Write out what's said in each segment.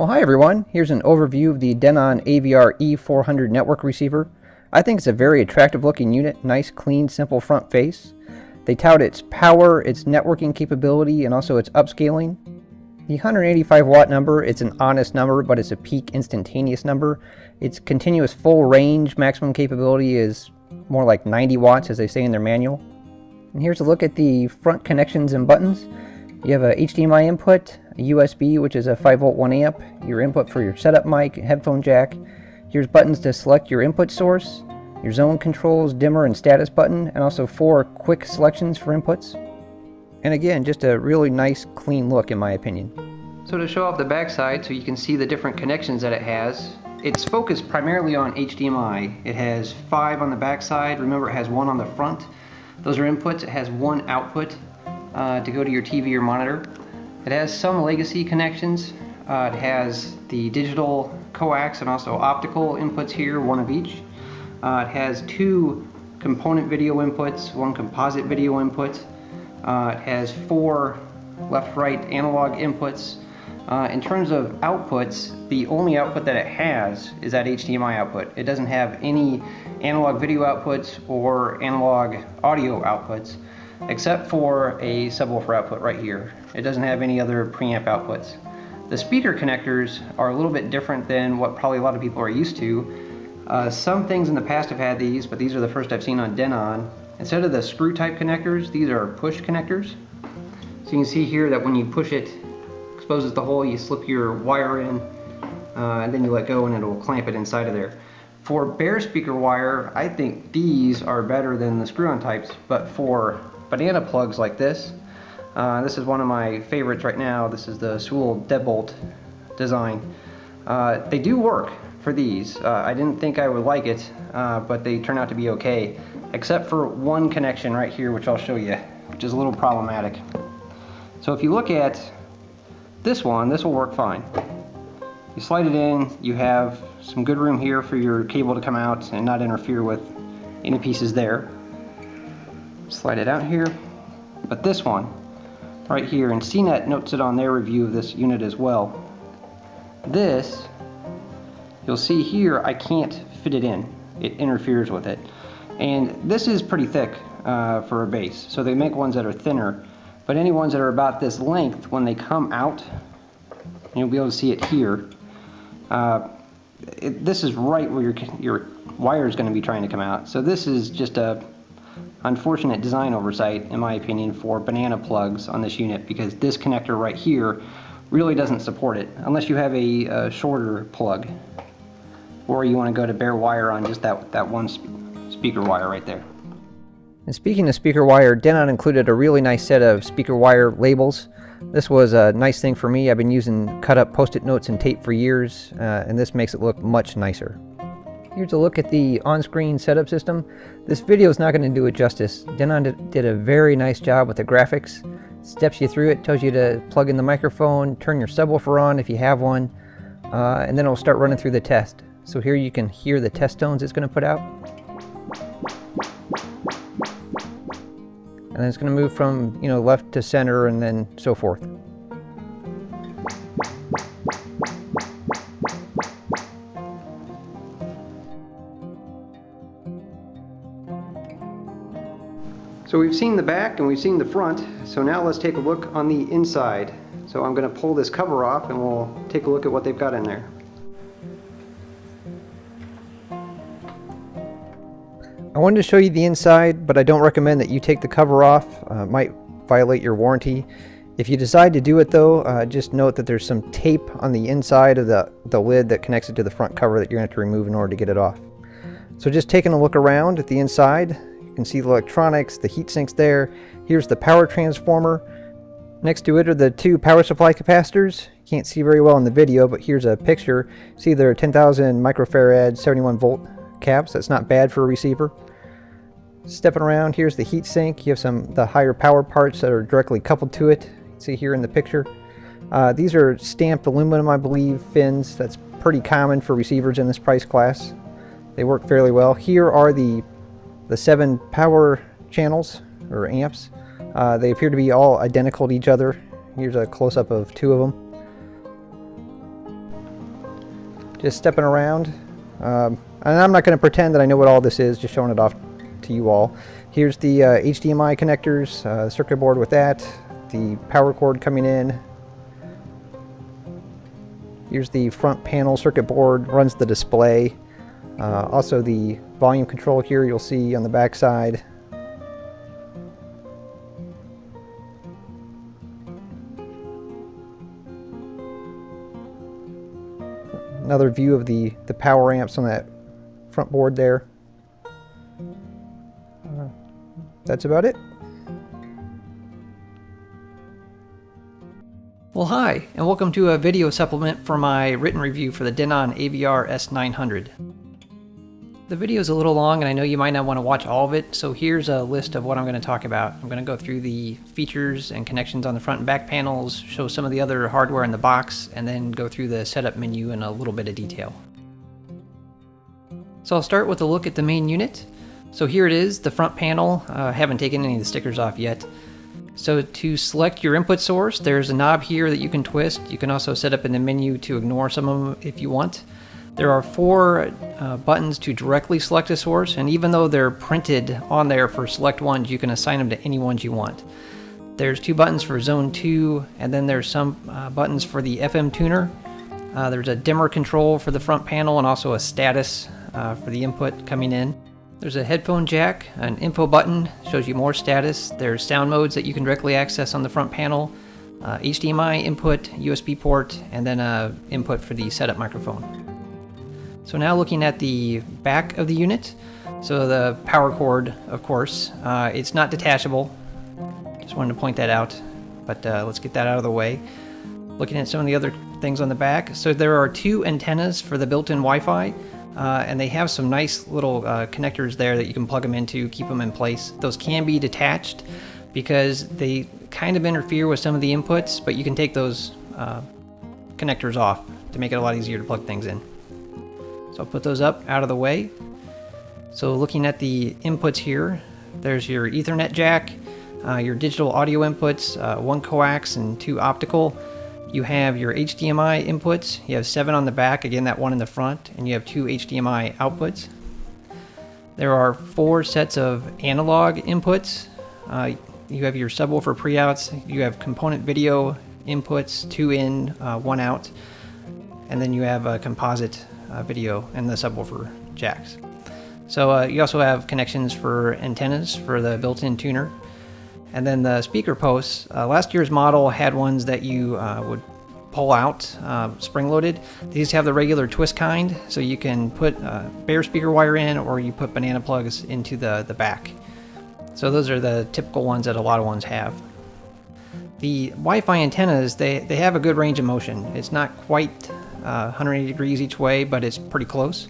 Well, hi everyone. Here's an overview of the Denon AVR-E400 network receiver. I think it's a very attractive looking unit, nice, clean, simple front face. They tout its power, its networking capability, and also its upscaling. The 185 watt number, it's an honest number, but it's a peak instantaneous number. Its continuous full range maximum capability is more like 90 watts, as they say in their manual. And here's a look at the front connections and buttons. You have a HDMI input, a USB, which is a 5-volt 1 amp, your input for your setup mic, headphone jack. Here's buttons to select your input source, your zone controls, dimmer and status button, and also 4 quick selections for inputs. And again, just a really nice, clean look in my opinion. So to show off the backside so you can see the different connections that it has, it's focused primarily on HDMI. It has 5 on the backside. Remember, it has 1 on the front. Those are inputs. It has 1 output to go to your TV or monitor. It has some legacy connections. It has the digital coax and also optical inputs here, 1 of each. It has 2 component video inputs, 1 composite video input. It has 4 left-right analog inputs. In terms of outputs, the only output that it has is that HDMI output. It doesn't have any analog video outputs or analog audio outputs, except for a subwoofer output right here. It doesn't have any other preamp outputs. The speaker connectors are a little bit different than what probably a lot of people are used to. Some things in the past have had these, but these are the first I've seen on Denon. Instead of the screw type connectors, these are push connectors. So you can see here that when you push it, exposes the hole, you slip your wire in, and then you let go and it'll clamp it inside of there. For bare speaker wire, I think these are better than the screw-on types, but for banana plugs like this, this is one of my favorites right now. This is the Sewell deadbolt design. They do work for these. I didn't think I would like it, but they turn out to be okay, except for 1 connection right here, which I'll show you, which is a little problematic. So if you look at this one, this will work fine. You slide it in, you have some good room here for your cable to come out and not interfere with any pieces there. Slide it out here. But this one, right here, and CNET notes it on their review of this unit as well. This, you'll see here, I can't fit it in. It interferes with it. And this is pretty thick for a base, so they make ones that are thinner. But any ones that are about this length, when they come out, you'll be able to see it here. This is right where your wire is going to be trying to come out. So this is just a unfortunate design oversight, in my opinion, for banana plugs on this unit, because this connector right here really doesn't support it, unless you have a shorter plug, or you want to go to bare wire on just that one speaker wire right there. And speaking of speaker wire, Denon included a really nice set of speaker wire labels. This was a nice thing for me. I've been using cut up post-it notes and tape for years, and this makes it look much nicer. Here's a look at the on-screen setup system. This video is not going to do it justice. Denon did a very nice job with the graphics. Steps you through it, tells you to plug in the microphone, turn your subwoofer on if you have one, and then it'll start running through the test. So here you can hear the test tones it's going to put out. And then it's going to move from, left to center and then so forth. So we've seen the back and we've seen the front, so now let's take a look on the inside. So I'm going to pull this cover off and we'll take a look at what they've got in there. I wanted to show you the inside, but I don't recommend that you take the cover off. It might violate your warranty. If you decide to do it though, just note that there's some tape on the inside of the lid that connects it to the front cover that you're going to have to remove in order to get it off. So just taking a look around at the inside, you can see the electronics, the heat sinks there. Here's the power transformer. Next to it are the 2 power supply capacitors. You can't see very well in the video, but here's a picture. See, they're 10,000 microfarad 71 volt caps. That's not bad for a receiver. Stepping around, here's the heat sink. You have the higher power parts that are directly coupled to it. You can see here in the picture. These are stamped aluminum, I believe, fins. That's pretty common for receivers in this price class. They work fairly well. Here are the 7 power channels or amps. They appear to be all identical to each other. Here's a close-up of 2 of them. just stepping around. And I'm not going to pretend that I know what all this is, just showing it off to you all. Here's the HDMI connectors, circuit board with that, the power cord coming in. Here's the front panel circuit board, runs the display. Also the volume control here you'll see on the back side. Another view of the power amps on that front board there. That's about it. Well, hi, and welcome to a video supplement for my written review for the Denon AVR-E400. The video is a little long and I know you might not want to watch all of it, so here's a list of what I'm going to talk about. I'm going to go through the features and connections on the front and back panels, show some of the other hardware in the box, and then go through the setup menu in a little bit of detail. So I'll start with a look at the main unit. So here it is, the front panel. I haven't taken any of the stickers off yet. So to select your input source, there's a knob here that you can twist. You can also set up in the menu to ignore some of them if you want. There are 4 buttons to directly select a source, and even though they're printed on there for select ones, you can assign them to any ones you want. There's 2 buttons for zone 2, and then there's some buttons for the FM tuner. There's a dimmer control for the front panel and also a status for the input coming in. There's a headphone jack, an info button, shows you more status. There's sound modes that you can directly access on the front panel, HDMI input, USB port, and then input for the setup microphone. So now looking at the back of the unit, so the power cord, of course, it's not detachable. Just wanted to point that out, but let's get that out of the way. Looking at some of the other things on the back, so there are 2 antennas for the built-in Wi-Fi. And they have some nice little connectors there that you can plug them into, keep them in place. Those can be detached because they kind of interfere with some of the inputs, but you can take those connectors off to make it a lot easier to plug things in. So I'll put those up out of the way. So looking at the inputs here, there's your Ethernet jack, your digital audio inputs, 1 coax and 2 optical. You have your HDMI inputs. You have 7 on the back, again that one in the front, and you have 2 HDMI outputs. There are 4 sets of analog inputs. You have your subwoofer pre-outs, you have component video inputs, 2 in, 1 out, and then you have a composite video and the subwoofer jacks. So you also have connections for antennas for the built-in tuner. And then the speaker posts, last year's model had ones that you would pull out, spring-loaded. These have the regular twist kind, so you can put bare speaker wire in, or you put banana plugs into the back. So those are the typical ones that a lot of ones have. The Wi-Fi antennas, they have a good range of motion. It's not quite 180 degrees each way, but it's pretty close.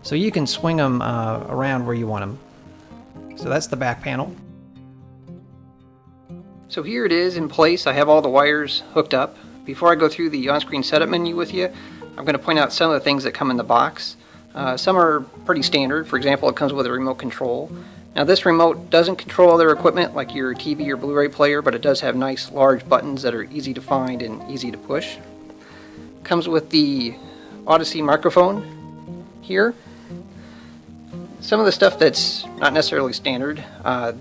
So you can swing them around where you want them. So that's the back panel. So here it is in place. I have all the wires hooked up. Before I go through the on-screen setup menu with you, I'm going to point out some of the things that come in the box. Some are pretty standard. For example, it comes with a remote control. Now this remote doesn't control other equipment like your TV or Blu-ray player, but it does have nice large buttons that are easy to find and easy to push. Comes with the Odyssey microphone here. Some of the stuff that's not necessarily standard,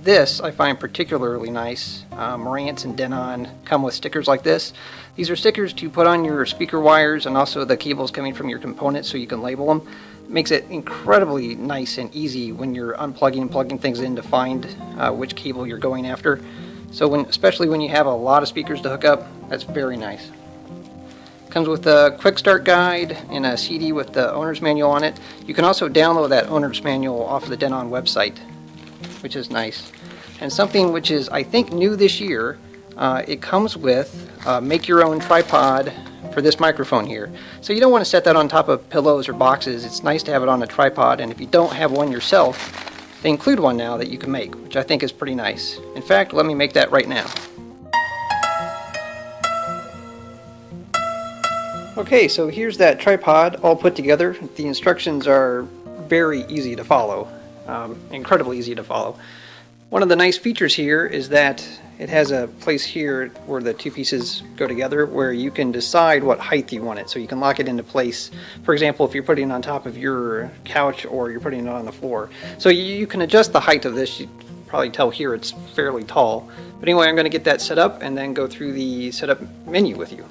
this I find particularly nice. Marantz and Denon come with stickers like this. These are stickers to put on your speaker wires and also the cables coming from your components so you can label them. It makes it incredibly nice and easy when you're unplugging and plugging things in to find which cable you're going after. So especially when you have a lot of speakers to hook up, that's very nice. Comes with a quick start guide and a CD with the owner's manual on it. You can also download that owner's manual off of the Denon website, which is nice. And something which is, I think, new this year, it comes with make your own tripod for this microphone here. So you don't want to set that on top of pillows or boxes. It's nice to have it on a tripod, and if you don't have one yourself, they include one now that you can make, which I think is pretty nice. In fact, let me make that right now. Okay, so here's that tripod all put together. The instructions are very easy to follow, incredibly easy to follow. One of the nice features here is that it has a place here where the two pieces go together where you can decide what height you want it. So you can lock it into place. For example, if you're putting it on top of your couch or you're putting it on the floor. So you can adjust the height of this. You probably tell here it's fairly tall. But anyway, I'm going to get that set up and then go through the setup menu with you.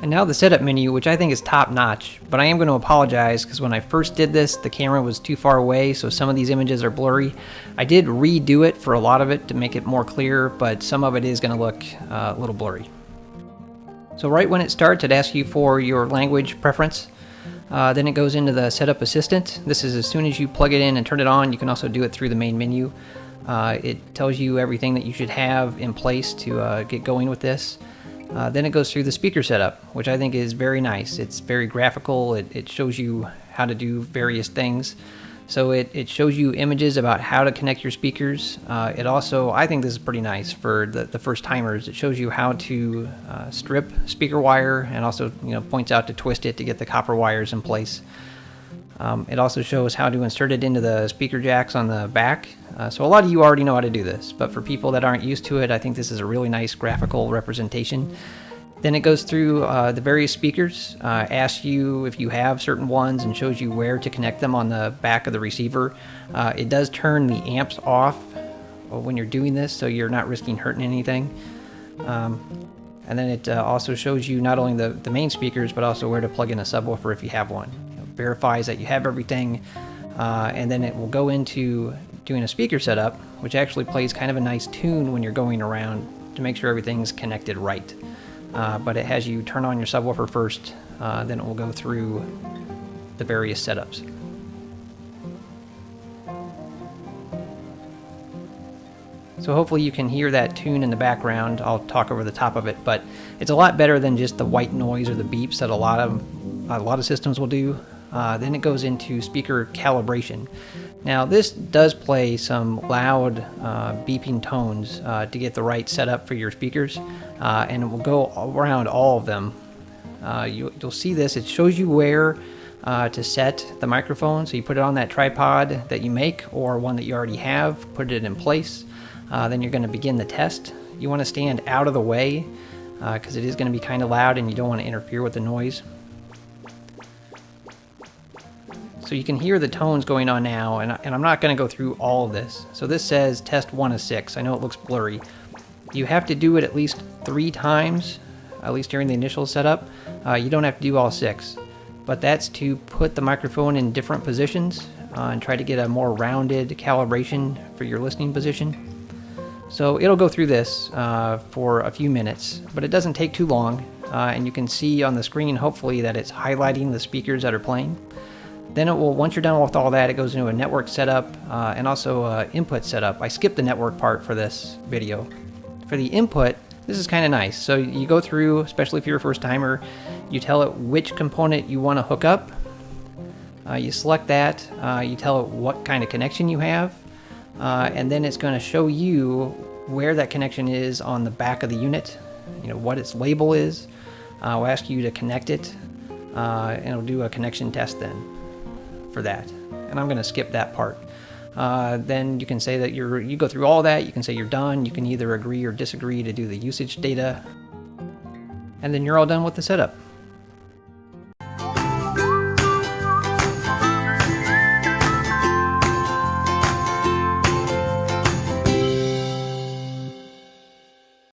And now the setup menu, which I think is top notch, but I am going to apologize because when I first did this, the camera was too far away, so some of these images are blurry. I did redo it for a lot of it to make it more clear, but some of it is going to look a little blurry. So right when it starts, it asks you for your language preference. Then it goes into the setup assistant. This is as soon as you plug it in and turn it on. You can also do it through the main menu. It tells you everything that you should have in place to get going with this. Then it goes through the speaker setup, which I think is very nice. It's very graphical. It shows you how to do various things. So it shows you images about how to connect your speakers. It also, I think this is pretty nice for the first timers. It shows you how to strip speaker wire and also points out to twist it to get the copper wires in place. It also shows how to insert it into the speaker jacks on the back. So a lot of you already know how to do this, but for people that aren't used to it, I think this is a really nice graphical representation. Then it goes through the various speakers, asks you if you have certain ones and shows you where to connect them on the back of the receiver. It does turn the amps off when you're doing this, so you're not risking hurting anything. And then it also shows you not only the main speakers, but also where to plug in a subwoofer if you have one. Verifies that you have everything, and then it will go into doing a speaker setup, which actually plays kind of a nice tune when you're going around to make sure everything's connected right. But it has you turn on your subwoofer first, then it will go through the various setups. So hopefully you can hear that tune in the background. I'll talk over the top of it, but it's a lot better than just the white noise or the beeps that a lot of systems will do. Then it goes into speaker calibration. Now this does play some loud beeping tones to get the right setup for your speakers, and it will go around all of them. You'll see this. It shows you where to set the microphone. So you put it on that tripod that you make or one that you already have, put it in place. Then you're going to begin the test. You want to stand out of the way because it is going to be kind of loud and you don't want to interfere with the noise. So you can hear the tones going on now, and I'm not going to go through all of this. So this says test 1 of 6. I know it looks blurry. You have to do it at least 3 times, at least during the initial setup. You don't have to do all 6, but that's to put the microphone in different positions and try to get a more rounded calibration for your listening position. So it'll go through this for a few minutes, but it doesn't take too long, and you can see on the screen hopefully that it's highlighting the speakers that are playing. Then it will, once you're done with all that, it goes into a network setup and also input setup. I skipped the network part for this video. For the input, this is kind of nice. So you go through, especially if you're a first timer, you tell it which component you want to hook up. You select that, you tell it what kind of connection you have, and then it's going to show you where that connection is on the back of the unit, what its label is. We'll ask you to connect it, and it'll do a connection test then for that. And I'm going to skip that part. Then you can say that you go through all that. You can say you're done. You can either agree or disagree to do the usage data. And then you're all done with the setup.